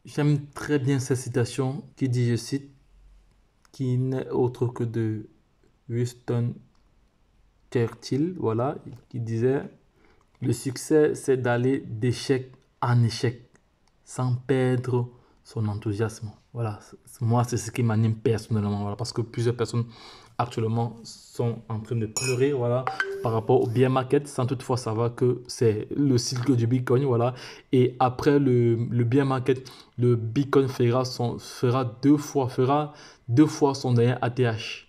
J'aime très bien cette citation qui dit, je cite, qui n'est autre que de Winston Churchill, voilà, qui disait, le succès, c'est d'aller d'échec en échec sans perdre son enthousiasme. Voilà, moi, c'est ce qui m'anime personnellement, voilà, parce que plusieurs personnes actuellement sont en train de pleurer, voilà, par rapport au bear market, sans toutefois savoir que c'est le cycle du Bitcoin, voilà. Et après le bear market, le Bitcoin fera deux fois son dernier ATH.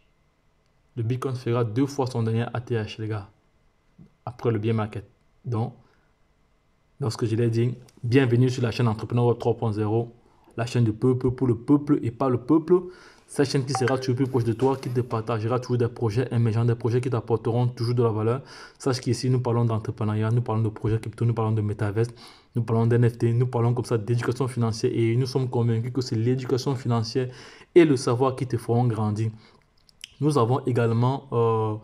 Le Bitcoin fera deux fois son dernier ATH, les gars, après le bear market. Donc, lorsque je l'ai dit, bienvenue sur la chaîne Entrepreneur Web 3.0, la chaîne du peuple pour le peuple et pas le peuple. Cette chaîne qui sera toujours plus proche de toi, qui te partagera toujours des projets émergents, des projets qui t'apporteront toujours de la valeur. Sache qu'ici, nous parlons d'entrepreneuriat, nous parlons de projets crypto, nous parlons de métaverse, nous parlons d'NFT, nous parlons comme ça d'éducation financière et nous sommes convaincus que c'est l'éducation financière et le savoir qui te feront grandir. Nous avons également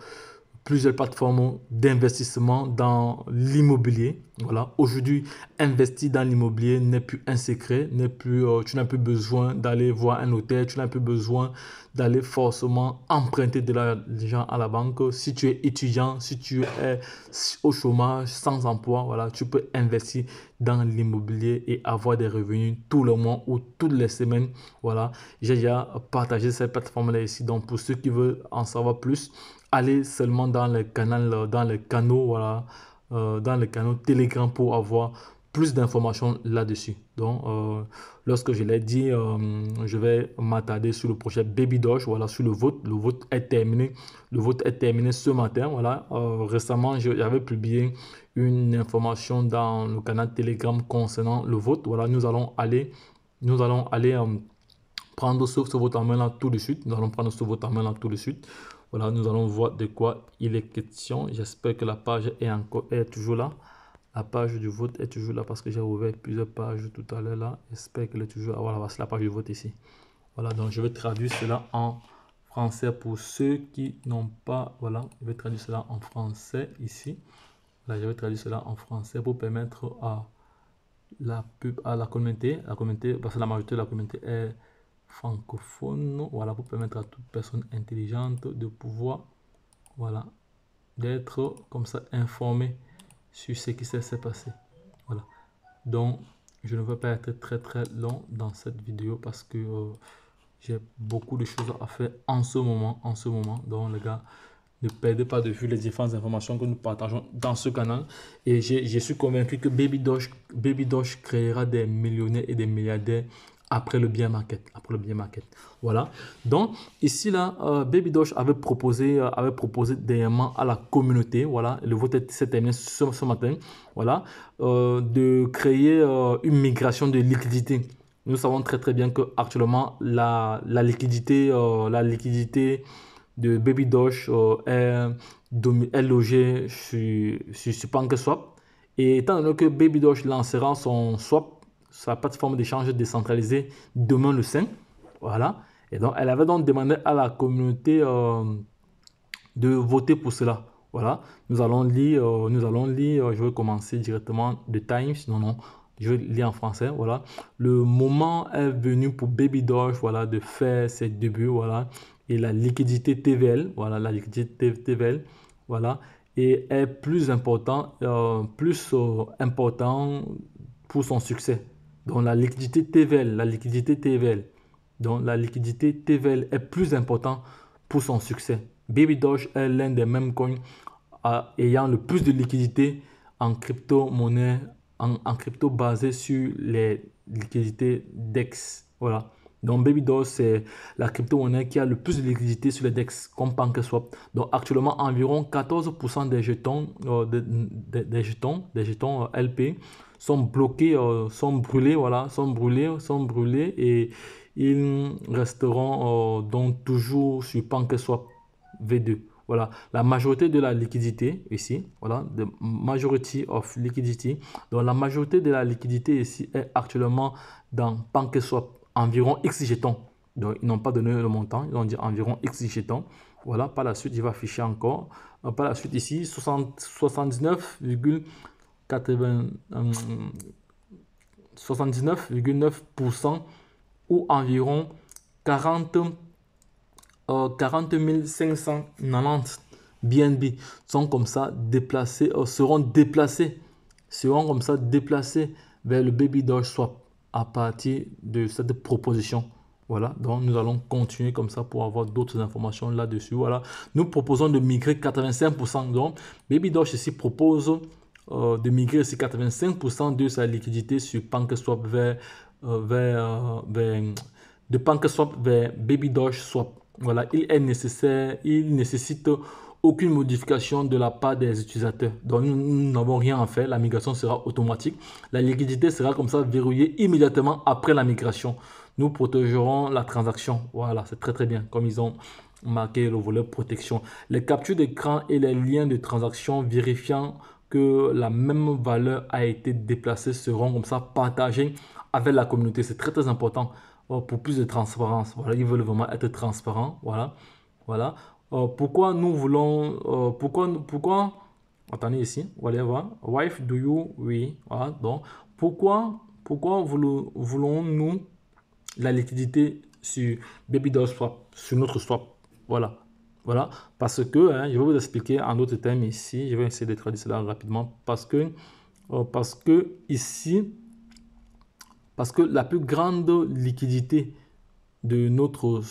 plusieurs plateformes d'investissement dans l'immobilier. Voilà. Aujourd'hui, investir dans l'immobilier n'est plus un secret, tu n'as plus besoin d'aller voir un hôtel, tu n'as plus besoin d'aller forcément emprunter de l'argent à la banque. Si tu es étudiant, si tu es au chômage, sans emploi, voilà, tu peux investir dans l'immobilier et avoir des revenus tous les mois ou toutes les semaines. Voilà, j'ai déjà partagé cette plateforme-là ici. Donc, pour ceux qui veulent en savoir plus, allez seulement dans le canal, dans les canaux, voilà, dans les canaux Telegram pour avoir plus d'informations là-dessus. Donc, lorsque je l'ai dit, je vais m'attarder sur le projet Baby Doge, voilà, sur le vote. Le vote est terminé. Le vote est terminé ce matin, voilà. Récemment, j'avais publié une information dans le canal Telegram concernant le vote. Voilà, nous allons aller prendre ce vote en main là tout de suite. Nous allons prendre ce vote en main là tout de suite. Voilà, nous allons voir de quoi il est question. J'espère que la page est toujours là. La page du vote est toujours là parce que j'ai ouvert plusieurs pages tout à l'heure là. J'espère qu'elle est toujours là. Voilà, c'est la page du vote ici. Voilà, donc je vais traduire cela en français pour ceux qui n'ont pas. Voilà, je vais traduire cela en français ici. Là, je vais traduire cela en français pour permettre à la communauté, parce que la majorité de la communauté est francophone, voilà, pour permettre à toute personne intelligente de pouvoir, voilà, d'être comme ça informé sur ce qui s'est passé. Voilà. Donc, je ne vais pas être très long dans cette vidéo parce que j'ai beaucoup de choses à faire en ce moment. Donc, les gars, ne perdez pas de vue les différentes informations que nous partageons dans ce canal. Et je suis convaincu que Baby Doge créera des millionnaires et des milliardaires après le bear market. Voilà. Donc, ici, là, Baby Doge avait proposé dernièrement à la communauté, voilà, le vote s'est terminé ce matin, voilà, de créer une migration de liquidité. Nous savons très bien que actuellement la liquidité de Baby Doge est logée sur PancakeSwap. Et étant donné que Baby Doge lancera son swap, sa plateforme d'échange décentralisée, demain le 5, voilà. Et donc, elle avait donc demandé à la communauté de voter pour cela. Voilà, nous allons lire, je vais commencer directement The Times, non, je vais lire en français, voilà. Le moment est venu pour Baby Doge, voilà, de faire ses débuts, voilà, et la liquidité TVL, voilà, la liquidité TVL, voilà, et est plus important, important pour son succès. Donc, la liquidité TVL, donc la liquidité TVL est plus important pour son succès. Baby Doge est l'un des mêmes coins ayant le plus de liquidité en crypto-monnaie, en crypto basé sur les liquidités DEX. Voilà. Donc Baby Doge, c'est la crypto-monnaie qui a le plus de liquidité sur les DEX comme PancakeSwap. Donc actuellement, environ 14% des jetons, des jetons LP sont bloqués, sont brûlés, voilà, sont brûlés et ils resteront donc toujours sur PancakeSwap V2. Voilà, la majorité de la liquidité ici, voilà, the majority of liquidity. Donc la majorité de la liquidité ici est actuellement dans PancakeSwap, environ X jetons. Donc ils n'ont pas donné le montant, ils ont dit environ X jetons. Voilà, par la suite, il va afficher encore. Par la suite ici, 79,80 79,9% ou environ 40 590 BNB sont comme ça déplacés, seront comme ça déplacés vers le Baby Doge Swap à partir de cette proposition. Voilà, donc nous allons continuer comme ça pour avoir d'autres informations là-dessus. Voilà, nous proposons de migrer 85%. Donc, Baby Doge ici propose de migrer ici 85% de sa liquidité sur PancakeSwap de PancakeSwap vers Baby Doge Swap. Voilà, il nécessite aucune modification de la part des utilisateurs. Donc, nous n'avons rien à faire. La migration sera automatique. La liquidité sera comme ça verrouillée immédiatement après la migration. Nous protégerons la transaction. Voilà, c'est très bien. Comme ils ont marqué le volet protection. Les captures d'écran et les liens de transaction vérifiant que la même valeur a été déplacée seront comme ça partagés avec la communauté. C'est très important pour plus de transparence. Voilà, ils veulent vraiment être transparents. Voilà. Pourquoi nous voulons, pourquoi, attendez ici, voilà, voir, why do you, oui, voilà, donc, pourquoi voulons-nous la liquidité sur Baby Doge Swap, sur notre swap, voilà, parce que, je vais vous expliquer en d'autres termes ici, je vais essayer de traduire cela rapidement, parce que la plus grande liquidité de notre,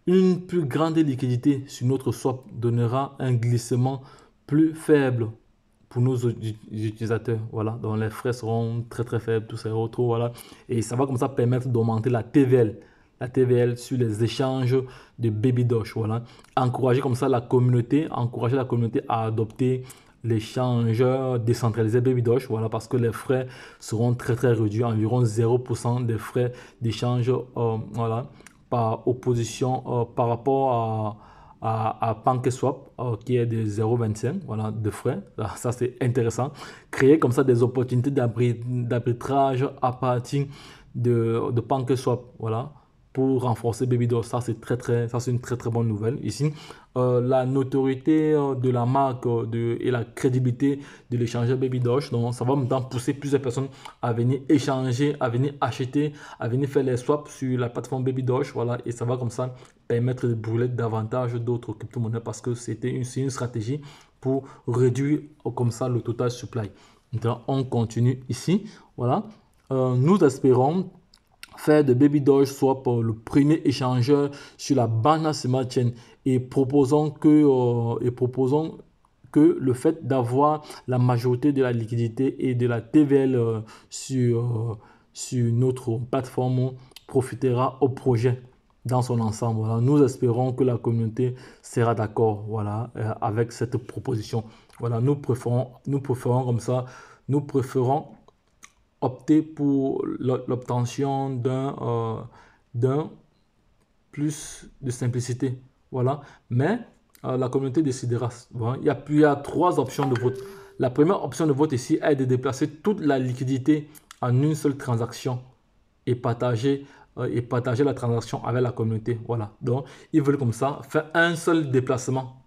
une plus grande liquidité sur notre swap donnera un glissement plus faible pour nos utilisateurs. Voilà, donc les frais seront très faibles, tout ça autre, voilà. Et ça va comme ça permettre d'augmenter la TVL sur les échanges de Baby Doge. Voilà, encourager comme ça la communauté, à adopter l'échange décentralisé Baby Doge, voilà, parce que les frais seront très réduits, environ 0% des frais d'échange, voilà, par opposition par rapport à PancakeSwap qui est de 0,25, voilà, de frais. Ça c'est intéressant. Créer comme ça des opportunités d'arbitrage à partir de PancakeSwap, voilà, pour renforcer Baby Doge. Ça c'est une très bonne nouvelle ici. La notoriété de la marque et la crédibilité de l'échangeur Baby Doge, donc ça va maintenant pousser plusieurs personnes à venir échanger, à venir acheter, à venir faire les swaps sur la plateforme Baby Doge, voilà, et ça va comme ça permettre de brûler davantage d'autres crypto-monnaies parce que c'est une stratégie pour réduire comme ça le total supply. Donc on continue ici, voilà. Nous espérons faire de Baby Doge Swap le premier échangeur sur la Binance Smart Chain et proposons que le fait d'avoir la majorité de la liquidité et de la TVL sur notre plateforme profitera au projet dans son ensemble. Voilà. Nous espérons que la communauté sera d'accord, voilà, avec cette proposition. Voilà, nous préférons comme ça, nous préférons opter pour l'obtention d'un plus de simplicité. Voilà. Mais la communauté décidera. Voilà. Il y a trois options de vote. La première option de vote ici est de déplacer toute la liquidité en une seule transaction et partager la transaction avec la communauté. Voilà. Donc, ils veulent comme ça faire un seul déplacement.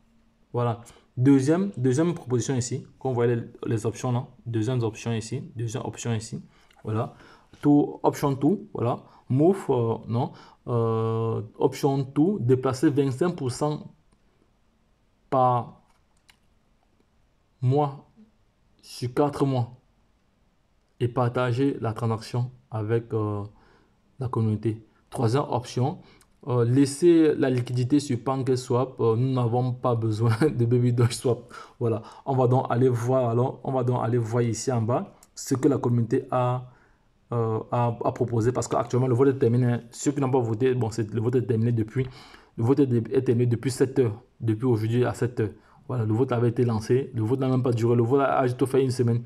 Voilà. Deuxième proposition ici, quand vous voyez les options là, deuxième option ici, voilà, option 2, voilà, move, non, option 2, déplacer 25% par mois sur 4 mois et partager la transaction avec la communauté. Troisième option, laisser la liquidité sur PancakeSwap. Nous n'avons pas besoin de Baby Doge Swap. Voilà, on va donc aller voir ici en bas ce que la communauté a proposé, parce qu'actuellement le vote est terminé. Ceux qui n'ont pas voté, bon, le vote est terminé depuis 7 heures, depuis aujourd'hui à 7 heures. Voilà, le vote avait été lancé, le vote n'a même pas duré, le vote a juste fait une semaine.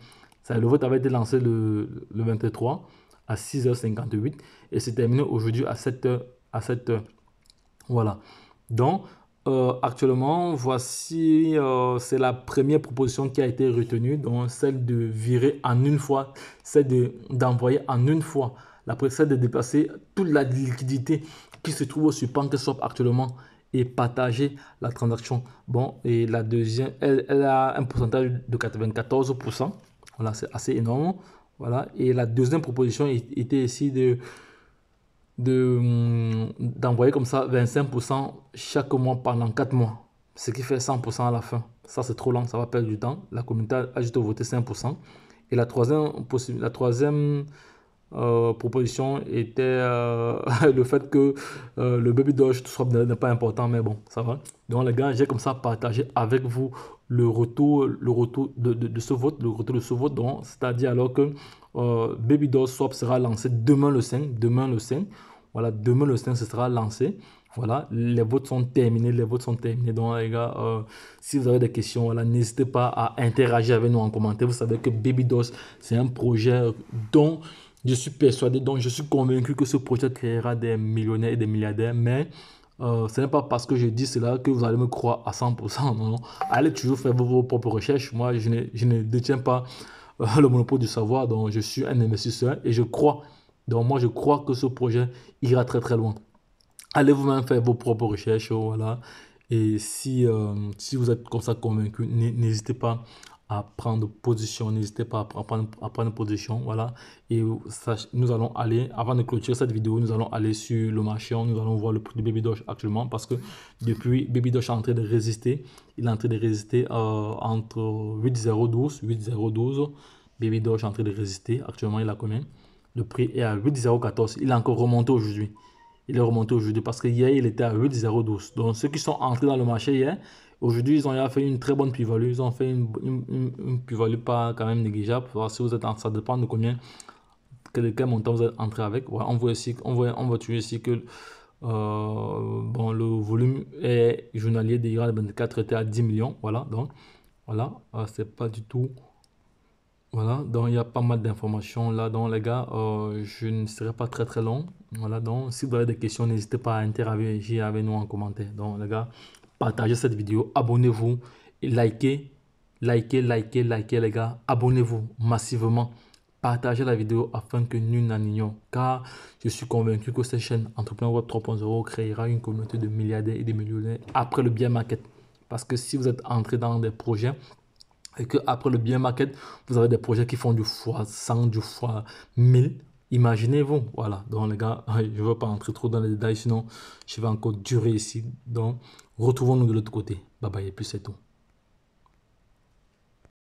Le vote avait été lancé le 23 à 6h58 et c'est terminé aujourd'hui à 7h. Voilà. Donc, actuellement, voici, c'est la première proposition qui a été retenue, donc celle de virer en une fois, celle d'envoyer en une fois, celle de déplacer toute la liquidité qui se trouve sur PancakeSwap actuellement et partager la transaction. Bon, et la deuxième, elle a un pourcentage de 94%. Voilà, c'est assez énorme. Voilà. Et la deuxième proposition était ici d'envoyer comme ça 25% chaque mois pendant 4 mois. Ce qui fait 100% à la fin. Ça, c'est trop long, ça va perdre du temps. La communauté a juste voté 5%. Et la troisième proposition était le fait que le baby doge swap n'est pas important, mais bon, ça va. Donc les gars, j'ai comme ça partagé avec vous le retour de ce vote, le retour de ce vote. Donc, c'est-à-dire alors que baby doge swap sera lancé demain le 5, Voilà, demain le 5, ce sera lancé. Voilà, les votes sont terminés, Donc les gars, si vous avez des questions, voilà, n'hésitez pas à interagir avec nous en commentaire. Vous savez que Baby Doge, c'est un projet dont je suis persuadé, donc je suis convaincu que ce projet créera des millionnaires et des milliardaires, mais ce n'est pas parce que je dis cela que vous allez me croire à 100%. Non, non. Allez toujours faire vos propres recherches. Moi, je ne détiens pas le monopole du savoir, donc je suis un investisseur et je crois. Donc moi, je crois que ce projet ira très très loin. Allez vous-même faire vos propres recherches, voilà. Et si vous êtes comme ça convaincu, n'hésitez pas à prendre position, n'hésitez pas à prendre position, voilà. Et nous allons aller, avant de clôturer cette vidéo, nous allons aller sur le marché, nous allons voir le prix de Baby Doge actuellement, parce que depuis, Baby Doge est en train de résister, il est en train de résister entre 8,012. Baby Doge est en train de résister, actuellement il a combien? Le prix est à 8,014, il est encore remonté aujourd'hui. Il est remonté aujourd'hui parce que hier, il était à 8,012. Donc, ceux qui sont entrés dans le marché hier, aujourd'hui, ils ont fait une très bonne plus-value. Ils ont fait une plus-value pas quand même négligeable. Si vous êtes ça dépend de quel montant vous êtes entré avec. Voilà, on voit toujours ici que bon, le volume est journalier des IRA 24 était à 10 millions. Voilà, donc, voilà, c'est pas du tout. Voilà, donc il y a pas mal d'informations là. Donc les gars, je ne serai pas très très long. Voilà, donc si vous avez des questions, n'hésitez pas à interagir avec nous en commentaire. Donc les gars, partagez cette vidéo, abonnez-vous et likez les gars. Abonnez-vous massivement. Partagez la vidéo afin que nul n'en ignore. Car je suis convaincu que cette chaîne Entrepreneur Web 3.0 créera une communauté de milliardaires et de millionnaires après le bear market. Parce que si vous êtes entré dans des projets et que après le bear market, vous avez des projets qui font du fois 100, du fois 1000. Imaginez-vous, voilà. Donc les gars, je ne veux pas entrer trop dans les détails, sinon je vais encore durer ici. Donc retrouvons-nous de l'autre côté. Bye bye et puis c'est tout.